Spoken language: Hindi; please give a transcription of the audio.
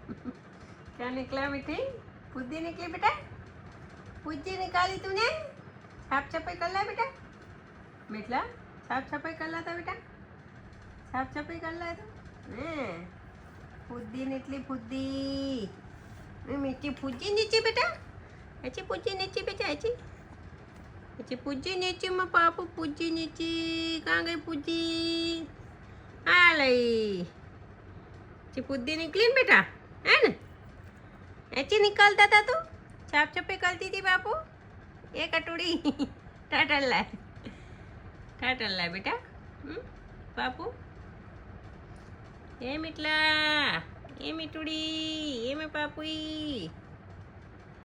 क्या निकला बेटी? पुद्दी निकली बेटा? पुद्दी निकाली तूने? साफ सफाई कर ला बेटा? बेटला साफ सफाई कर ला था बेटा? साफ सफाई कर ला तो पुद्दी निकली पुद्दी। मीठी पुद्दी नीचे बेटा? ऐसी पुद्दी नीचे बेटा ऐसी? ऐसी पुद्दी नीचे में पापू पुद्दी नीचे। कहाँ गई पुद्दी? आ लई। ऐसी पुद्दी निकली ना बेटा? है ना? ऐसी निकालता था तू? साफ सफाई करती थी बापू? ये कटोरी टाटल ला बेटा। बापू ये मिटला ये मिटुड़ी ये मैं पापुई।